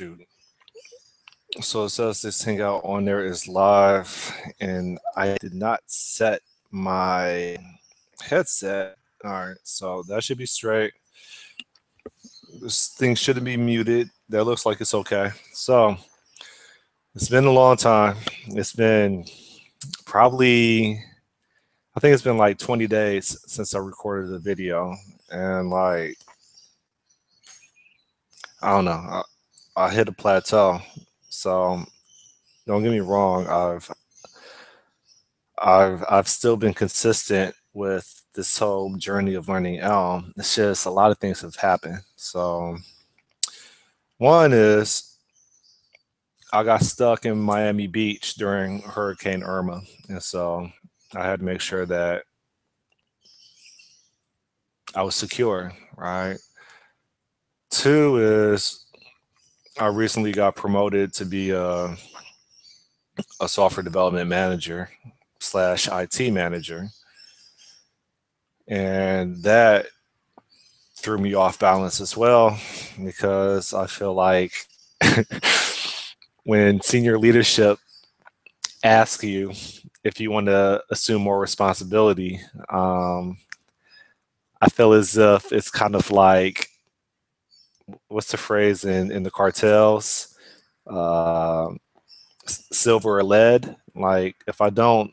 shoot. So it says this hangout on there is live, and I did not set my headset. All right, so that should be straight. This thing shouldn't be muted. That looks like it's okay. So it's been a long time. It's been probably, I think it's been like 20 days since I recorded the video. And like, I don't know, I hit a plateau. So don't get me wrong. I've still been consistent with this whole journey of learning Elm. It's just a lot of things have happened. So one is I got stuck in Miami Beach during Hurricane Irma, and so I had to make sure that I was secure, right? Two is I recently got promoted to be a software development manager slash IT manager, and that threw me off balance as well because I feel like when senior leadership asks you if you want to assume more responsibility, I feel as if it's kind of like, what's the phrase in the cartels? Uh, Silver or lead. Like, if I don't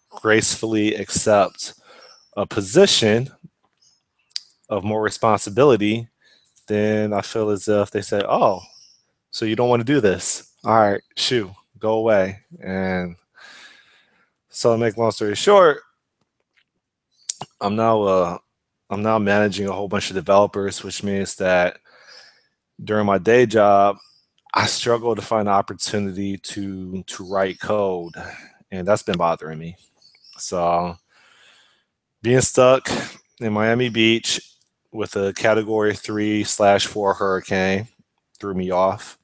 gracefully accept a position of more responsibility, then I feel as if they say, oh, so you don't want to do this. All right, shoo, go away. And so to make long story short, I'm now I'm now managing a whole bunch of developers, which means that during my day job, I struggle to find an opportunity to write code, and that's been bothering me. So being stuck in Miami Beach with a Category 3/4 hurricane threw me off.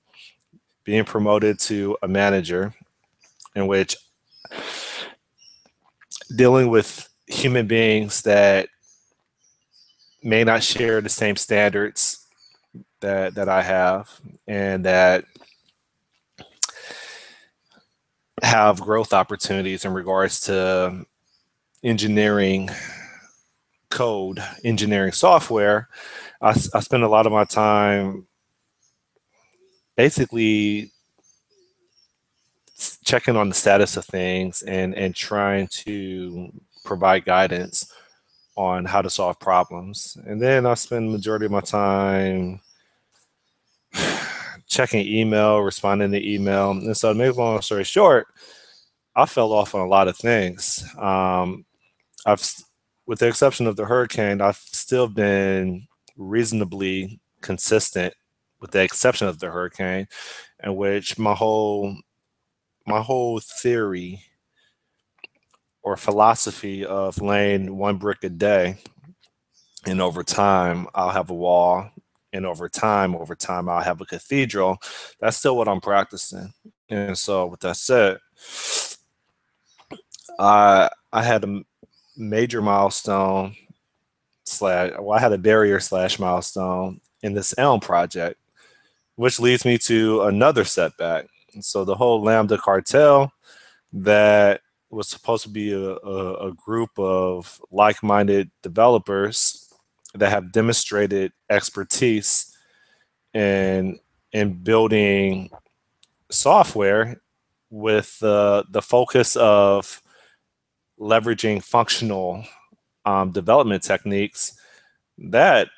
Being promoted to a manager, in which dealing with human beings that may not share the same standards that I have, and that have growth opportunities in regards to engineering code, engineering software. I spend a lot of my time basically checking on the status of things and trying to provide guidance on how to solve problems. And then I spend the majority of my time checking email, responding to email. And so to make a long story short, I fell off on a lot of things. I've, with the exception of the hurricane, I've still been reasonably consistent, with the exception of the hurricane, in which my whole theory or philosophy of laying one brick a day, and over time I'll have a wall, and over time I'll have a cathedral. That's still what I'm practicing. And so with that said, I had a major milestone slash, well, I had a barrier slash milestone in this Elm project, which leads me to another setback. So the whole Lambda cartel, that was supposed to be a group of like-minded developers that have demonstrated expertise in building software with the focus of leveraging functional development techniques, that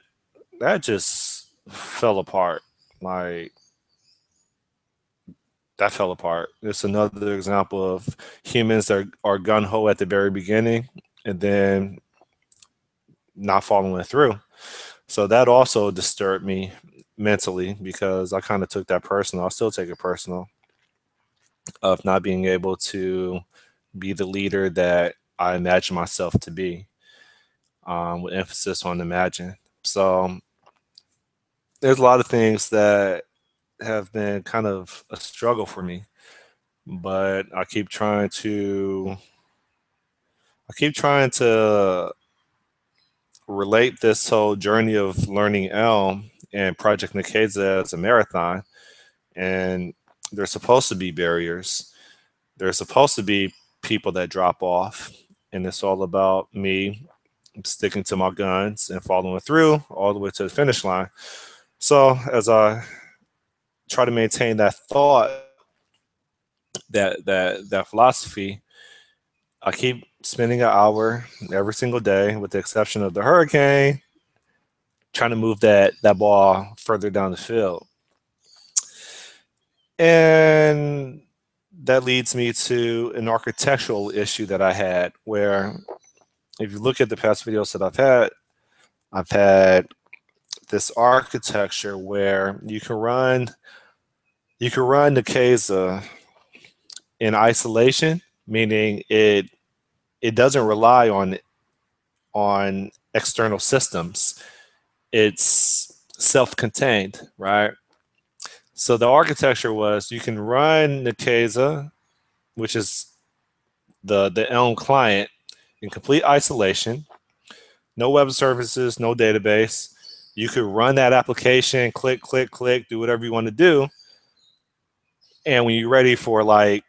just fell apart. Like, that fell apart. It's another example of humans that are gung-ho at the very beginning and then not following through. So that also disturbed me mentally because I kind of took that personal. I still take it personal, of not being able to be the leader that I imagine myself to be, with emphasis on imagine. So there's a lot of things that have been kind of a struggle for me, but I keep trying to relate this whole journey of learning Elm and Project Nikeza as a marathon, and there's supposed to be barriers. There's supposed to be people that drop off, and it's all about me sticking to my guns and following through all the way to the finish line. So as I try to maintain that thought, that philosophy, I keep spending an hour every single day, with the exception of the hurricane, trying to move that ball further down the field. And that leads me to an architectural issue that I had, where if you look at the past videos that I've had this architecture where you can run Nikeza in isolation, meaning it doesn't rely on external systems. It's self-contained, right? So the architecture was, you can run Nikeza, which is the Elm client, in complete isolation, no web services, no database. You could run that application, click, click, click, do whatever you want to do. And when you're ready for like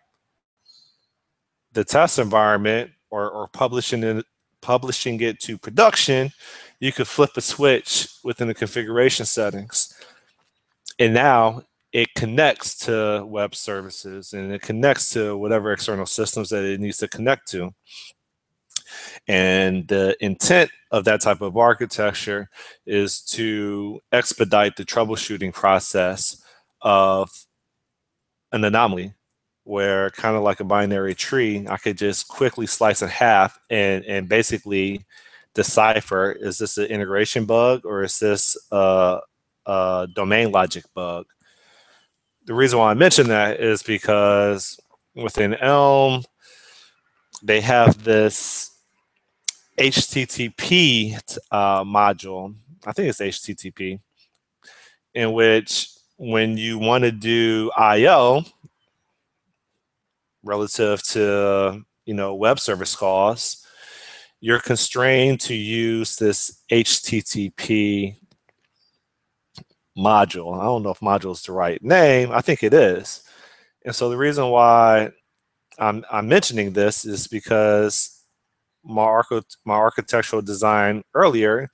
the test environment, or publishing it to production, you could flip a switch within the configuration settings. And now it connects to web services, and it connects to whatever external systems that it needs to connect to. And the intent of that type of architecture is to expedite the troubleshooting process of an anomaly, where, kind of like a binary tree, I could just quickly slice in half and basically decipher, is this an integration bug, or is this a domain logic bug? The reason why I mention that is because within Elm, they have this HTTP module. I think it's HTTP, in which, when you want to do I/O relative to web service calls, you're constrained to use this HTTP module. I don't know if module is the right name. I think it is. And so the reason why I'm mentioning this is because my architectural design earlier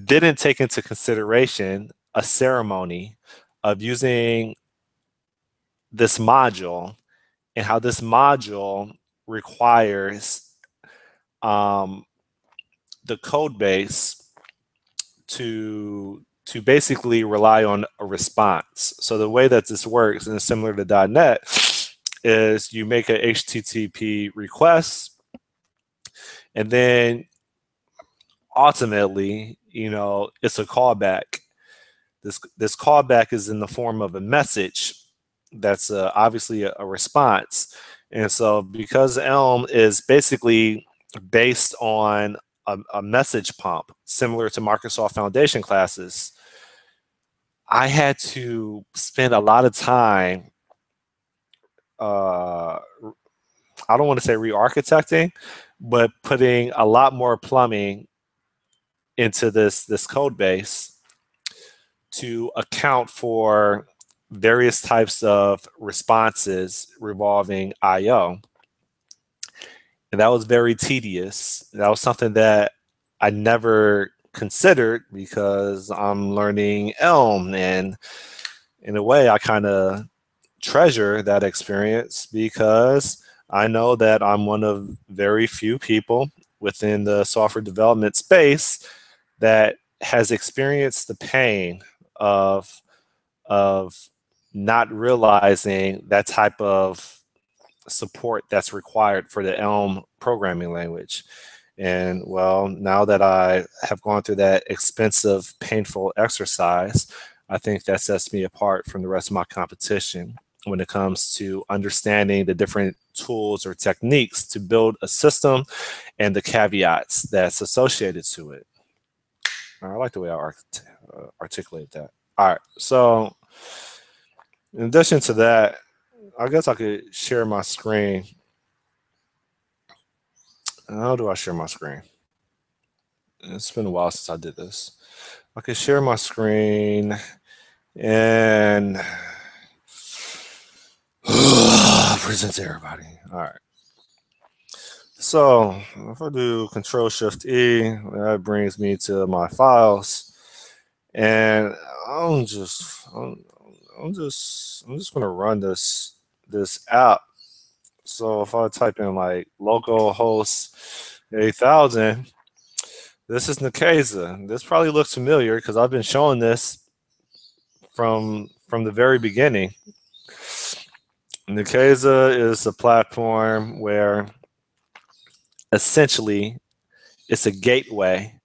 didn't take into consideration a ceremony of using this module, and how this module requires the code base to basically rely on a response. So the way that this works, and it's similar to .NET, is you make a HTTP request, and then ultimately, it's a callback. This callback is in the form of a message that's obviously a response. And so, because Elm is basically based on a message pump, similar to Microsoft Foundation classes, I had to spend a lot of time, I don't want to say re-architecting, but putting a lot more plumbing into this code base to account for various types of responses revolving I/O. And that was very tedious. That was something that I never considered, because I'm learning Elm, and in a way I kind of treasure that experience, because I know that I'm one of very few people within the software development space that has experienced the pain of not realizing that type of support that's required for the Elm programming language. And well, now that I have gone through that expensive, painful exercise, I think that sets me apart from the rest of my competition when it comes to understanding the different tools or techniques to build a system, and the caveats that's associated to it. I like the way I articulate that. All right, so in addition to that, I guess I could share my screen. How do I share my screen? It's been a while since I did this. I could share my screen, and present to everybody. All right. So if I do Control Shift E, that brings me to my files, and I'm just I'm, I'm just gonna run this app. So if I type in like localhost 8000, this is Nikeza. This probably looks familiar because I've been showing this from the very beginning. Nikeza is a platform where essentially it's a gateway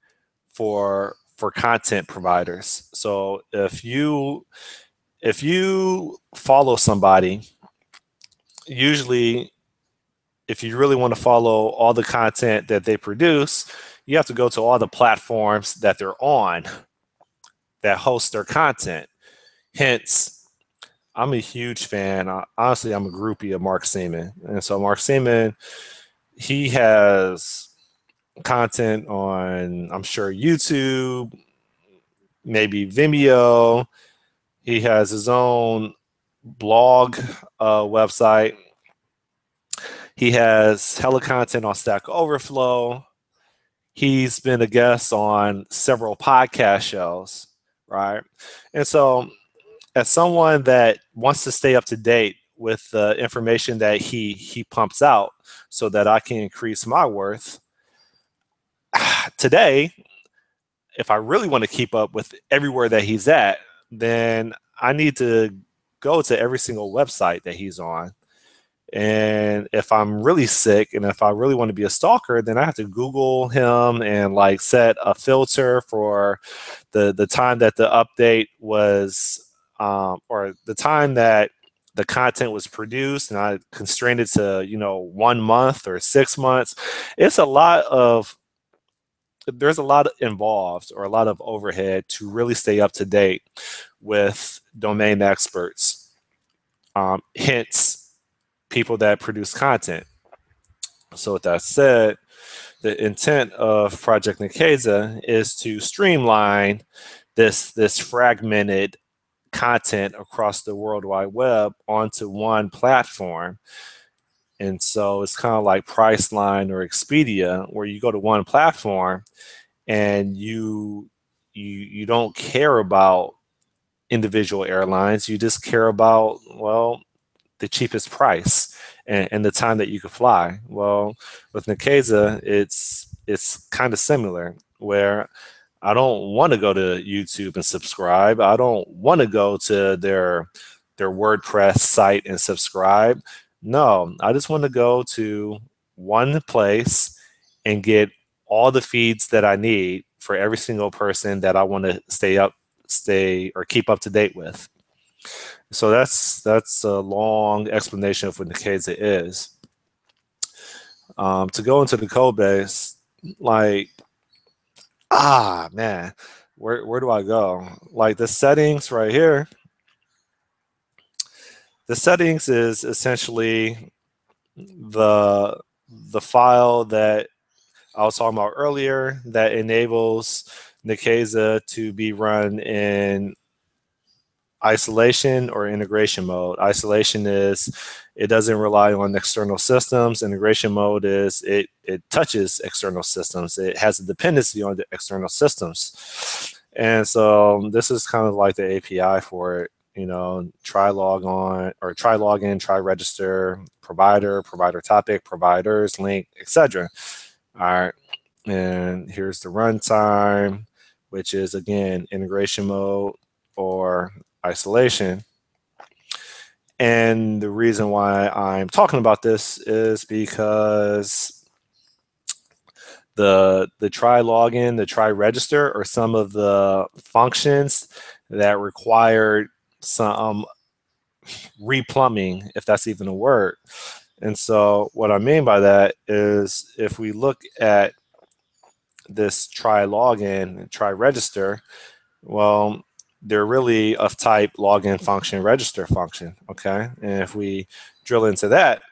for content providers. So if you follow somebody, usually if you really want to follow all the content that they produce, you have to go to all the platforms that they're on that host their content. Hence, I'm a huge fan. Honestly, I'm a groupie of Mark Seaman. And so Mark Seaman, he has content on, I'm sure, YouTube, maybe Vimeo. He has his own blog website. He has hella content on Stack Overflow. He's been a guest on several podcast shows, right? And so, as someone that wants to stay up to date with the information that he pumps out, so that I can increase my worth, today, if I really want to keep up with everywhere that he's at, then I need to go to every single website that he's on. And if I'm really sick and if I really want to be a stalker, then I have to Google him and like set a filter for the time that the update was, or the time that the content was produced, and I constrained it to 1 month or 6 months. It's a lot of There's a lot involved or a lot of overhead to really stay up to date with domain experts. Hence, people that produce content. So, with that said, the intent of Project Nikeza is to streamline this fragmented content across the World Wide Web onto one platform. And so it's kind of like Priceline or Expedia, where you go to one platform and you don't care about individual airlines. You just care about, well, the cheapest price and the time that you could fly. Well, with Nikeza, it's kind of similar, where I don't want to go to YouTube and subscribe. I don't want to go to their WordPress site and subscribe. No, I just want to go to one place and get all the feeds that I need for every single person that I want to stay or keep up to date with. So that's a long explanation of what Nikeza is. To go into the code base, like, man, where do I go? Like the settings right here. The settings is essentially the file that I was talking about earlier that enables Nikeza to be run in isolation or integration mode. Isolation is it doesn't rely on external systems. Integration mode is it touches external systems. It has a dependency on the external systems. And so this is kind of like the API for it. Try log on or try login, try register, provider topic, providers, link, etc. All right. And here's the runtime, which is again integration mode or isolation. And the reason why I'm talking about this is because the try login, the try register are some of the functions that require some replumbing, if that's even a word. And so what I mean by that is if we look at this try login, try register, well, they're really of type login function, register function, okay? And if we drill into that,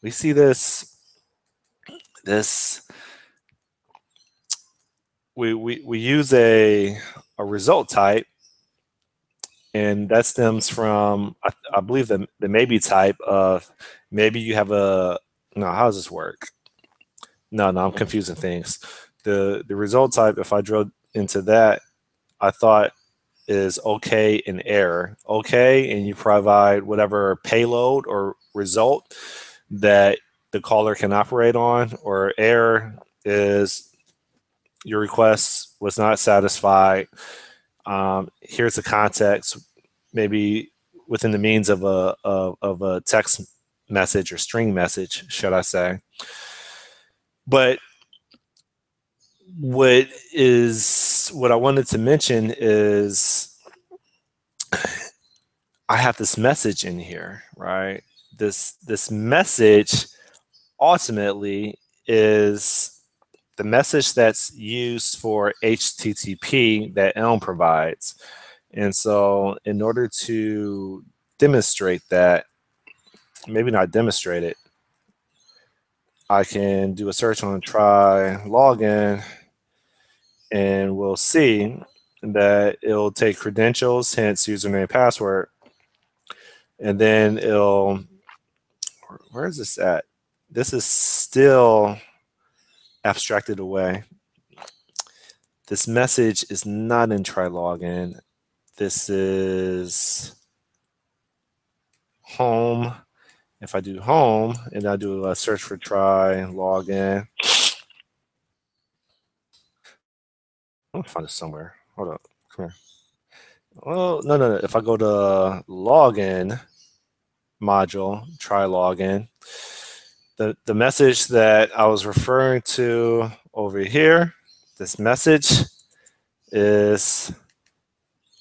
we see this we use a result type And that stems from, I believe, the maybe type of maybe you have a, no, how does this work? No, I'm confusing things. The result type, if I drilled into that, I thought is okay and error. Okay, and you provide whatever payload or result that the caller can operate on, or error is your request was not satisfied. Here's the context, maybe within the means of a text message or string message, should I say. But what I wanted to mention is I have this message in here, right? This message ultimately is the message that's used for HTTP that Elm provides. And so in order to demonstrate that, maybe not demonstrate it, I can do a search on try login, and we'll see that it'll take credentials, hence username, password, and then where is this at? This is still abstracted away. This message is not in try login. This is home. If I do home and I do a search for try login, I'm gonna find it somewhere. Hold up, come here. Oh, no. If I go to login module, try login, the message that I was referring to over here, this message is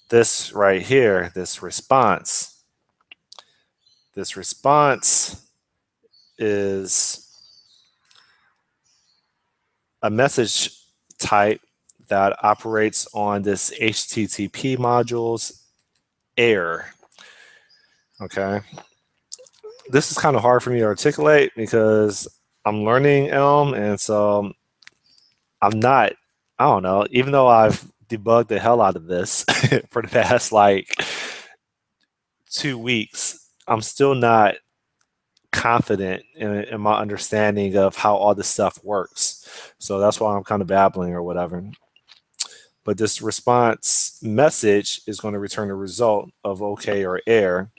this right here, this response. This response is a message type that operates on this HTTP module's error. Okay. This is kind of hard for me to articulate because I'm learning Elm, and so I'm not, I don't know, even though I've debugged the hell out of this for the past like 2 weeks, I'm still not confident in my understanding of how all this stuff works. So that's why I'm kind of babbling or whatever. But this response message is going to return a result of okay or error.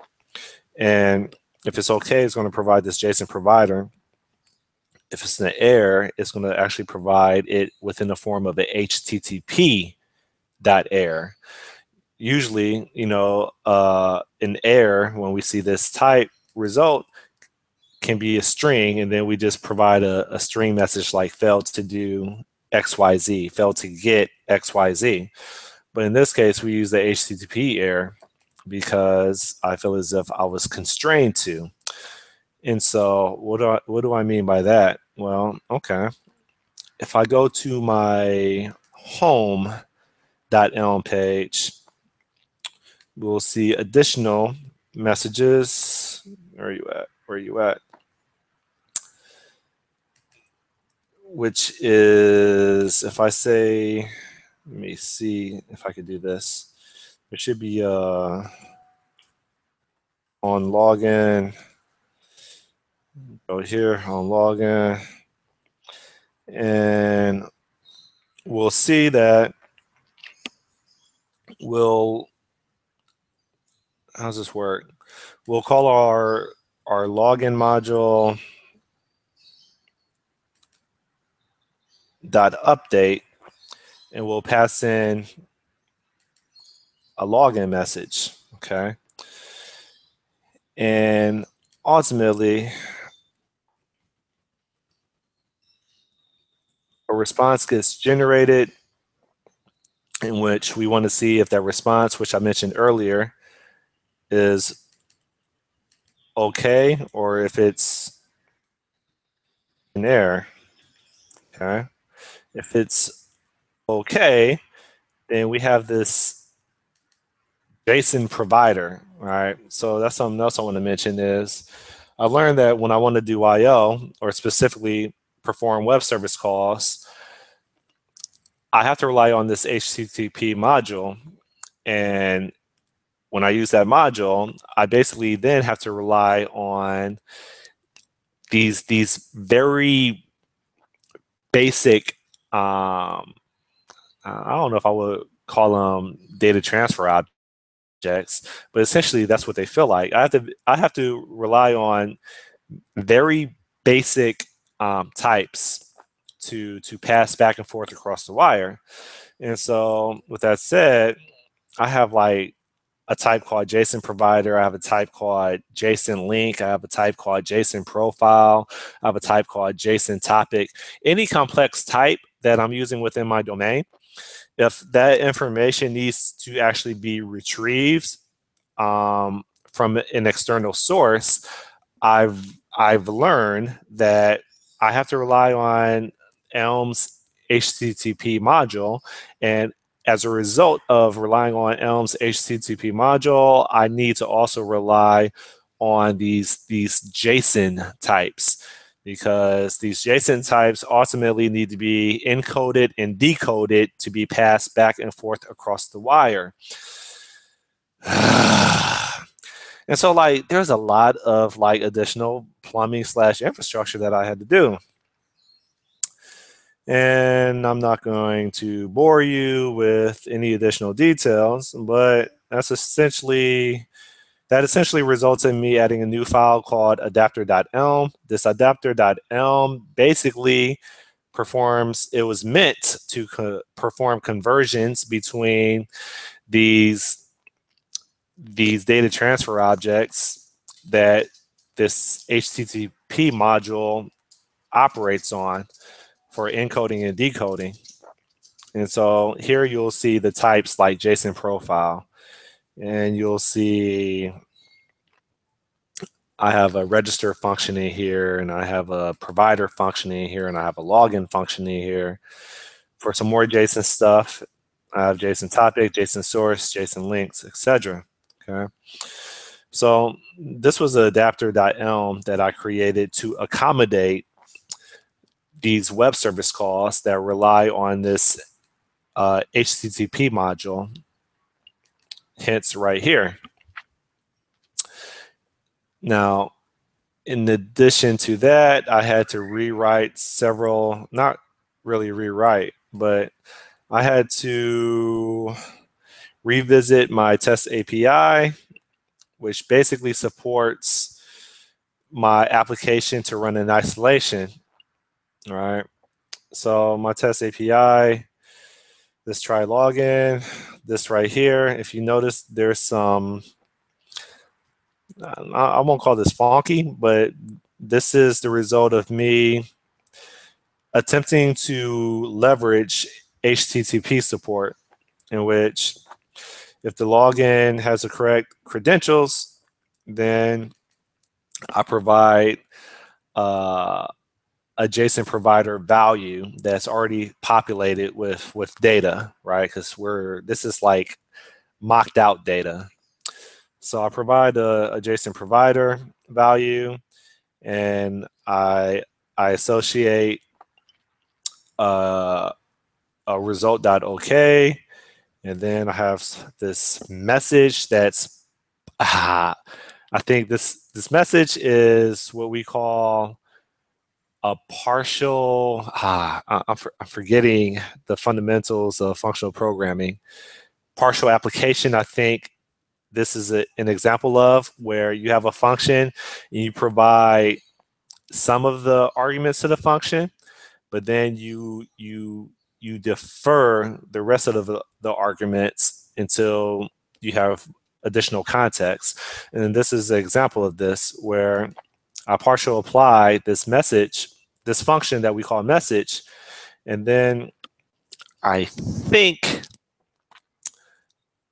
And if it's okay, it's going to provide this JSON provider. If it's an error, it's going to actually provide it within the form of an HTTP dot error. Usually, an error, when we see this type result, can be a string, and then we just provide a string message like failed to do XYZ, failed to get XYZ. But in this case, we use the HTTP error because I feel as if I was constrained to. And so what do I mean by that? Well, okay. If I go to my home.elm page, we'll see additional messages. Where are you at? Where are you at? Which is, if I say, let me see if I could do this. There should be on login. Go here on login, and we'll see that how's this work? We'll call our login module dot update, and we'll pass in a login message. Okay, and ultimately a response gets generated in which we want to see if that response, which I mentioned earlier, is okay or if it's an error. Okay, if it's okay, then we have this JSON provider, right? So that's something else I want to mention is I learned that when I want to do IO, or specifically perform web service calls, I have to rely on this HTTP module, and when I use that module, I basically then have to rely on these very basic, I don't know if I would call them data transfer objects, but essentially that's what they feel like. I have to rely on very basic types to pass back and forth across the wire. And so with that said, I have like a type called JSON provider. I have a type called JSON link. I have a type called JSON profile. I have a type called JSON topic. Any complex type that I'm using within my domain, if that information needs to actually be retrieved from an external source, I've learned that I have to rely on Elm's HTTP module, and as a result of relying on Elm's HTTP module, I need to also rely on these JSON types, because these JSON types ultimately need to be encoded and decoded to be passed back and forth across the wire. And so like there's a lot of like additional plumbing / infrastructure that I had to do. And I'm not going to bore you with any additional details, but that essentially results in me adding a new file called adapter.elm. This adapter.elm basically it was meant to perform conversions between these data transfer objects that this HTTP module operates on for encoding and decoding. And so here you'll see the types like JSON profile, and you'll see I have a register functioning here, and I have a provider functioning here, and I have a login functioning here. For some more JSON stuff, I have JSON topic, JSON source, JSON links, etc. Okay. So this was an adapter.elm that I created to accommodate these web service calls that rely on this HTTP module, hence right here. Now, in addition to that, I had to rewrite several, not really rewrite, but I had to revisit my test API, which basically supports my application to run in isolation. All right. So my test API, this try login, this right here. If you notice, there's some, I won't call this funky, but this is the result of me attempting to leverage HTTP support, in which if the login has the correct credentials, then I provide a JSON provider value that's already populated with data, right? Because this is like mocked out data. So I provide a JSON provider value, and I associate a result.ok, and then I have this message that's I think this message is what we call a partial. I'm forgetting the fundamentals of functional programming. Partial application, I think this is an example of where you have a function and you provide some of the arguments to the function, but then you defer the rest of the arguments until you have additional context. And this is an example of this, where I partial apply this message, this function that we call message, and then I think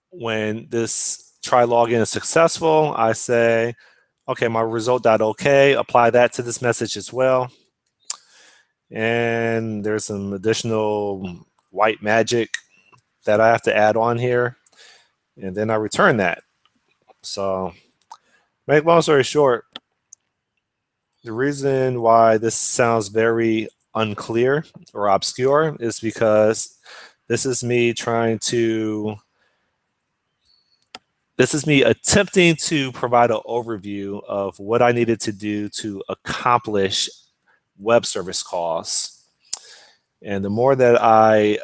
when this try login is successful, I say, okay, my result.ok, apply that to this message as well. And there's some additional white magic that I have to add on here, and then I return that. So, make long story short, the reason why this sounds very unclear or obscure is because this is me trying to This is me attempting to provide an overview of what I needed to do to accomplish web service calls. And the more that I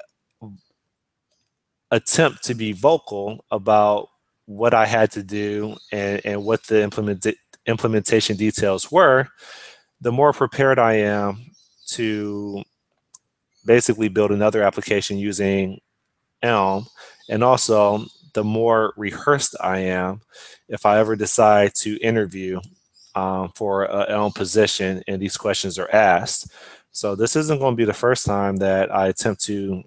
attempt to be vocal about what I had to do and what the implementation details were, the more prepared I am to basically build another application using Elm. And also, the more rehearsed I am if I ever decide to interview for an Elm position and these questions are asked. So this isn't going to be the first time that I attempt to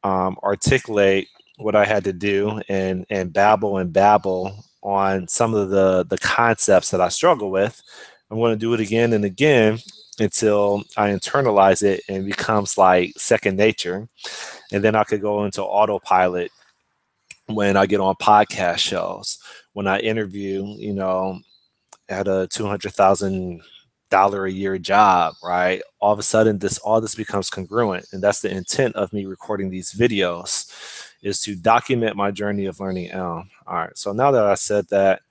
articulate what I had to do and babble on some of the concepts that I struggle with. I'm going to do it again and again until I internalize it and becomes like second nature. And then I could go into autopilot when I get on podcast shows, when I interview, at a $200,000 a year job, right? All of a sudden, all this becomes congruent, and that's the intent of me recording these videos, is to document my journey of learning Elm. All right. So now that I said that,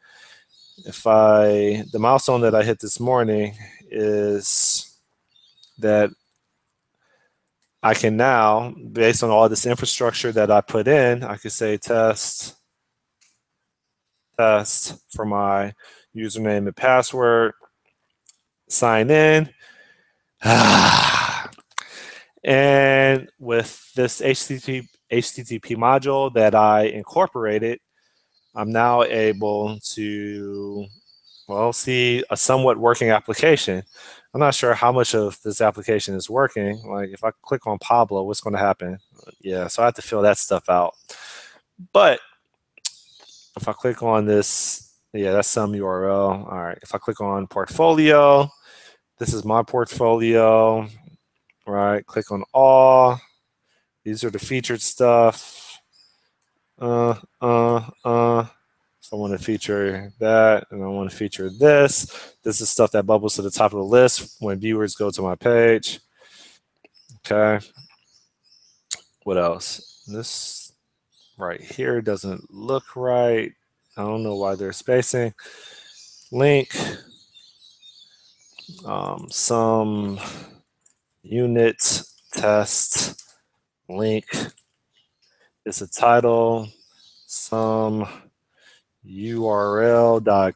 the milestone that I hit this morning is that I can now, based on all this infrastructure that I put in, I could say test for my username and password, sign in. And with this HTTP module that I incorporated, I'm now able to, see a somewhat working application. I'm not sure how much of this application is working. Like if I click on Pablo, what's going to happen? Yeah, so I have to fill that stuff out. But if I click on this, yeah, that's some URL. All right, if I click on portfolio, this is my portfolio, right? Click on all. These are the featured stuff. So I want to feature that, and I want to feature this. This is stuff that bubbles to the top of the list when viewers go to my page. Okay. What else? This right here doesn't look right. I don't know why they're spacing. Link. Some unit test link is a title. Some url.com.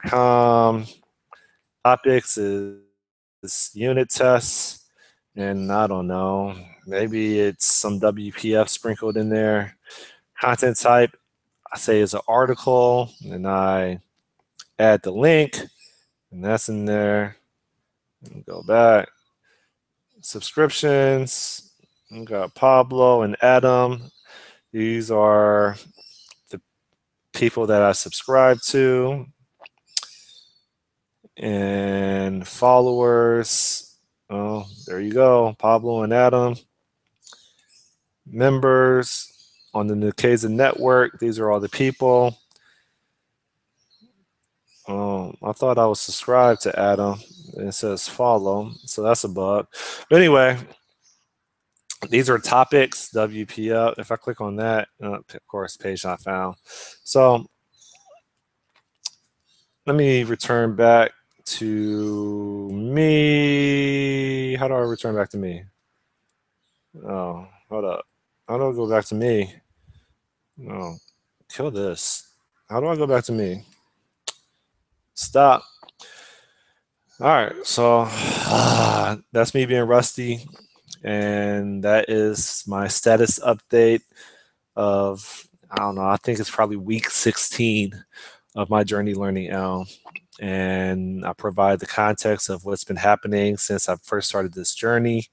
Topics is unit tests, and I don't know, maybe it's some WPF sprinkled in there. Content type, I say is an article, and I add the link, and that's in there. And go back. Subscriptions, we got Pablo and Adam. These are the people that I subscribe to. And followers, oh, there you go, Pablo and Adam. Members on the Nikeza network, these are all the people. I thought I was subscribed to Adam. It says follow, so that's a bug. But anyway, these are topics, WPF. If I click on that, of course, page not found. So let me return back to me. How do I return back to me? Oh, hold up. How do I go back to me? No, kill this. How do I go back to me? Stop. All right, so that's me being rusty, and that is my status update of, I don't know, I think it's probably week 16 of my journey learning Elm. And I provide the context of what's been happening since I first started this journey,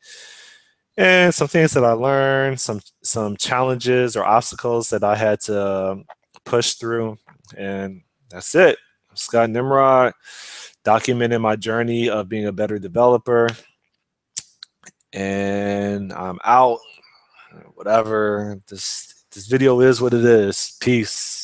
and some things that I learned, some challenges or obstacles that I had to push through, and that's it. Scott Nimrod, documenting my journey of being a better developer, and I'm out. Whatever. This video is what it is. Peace.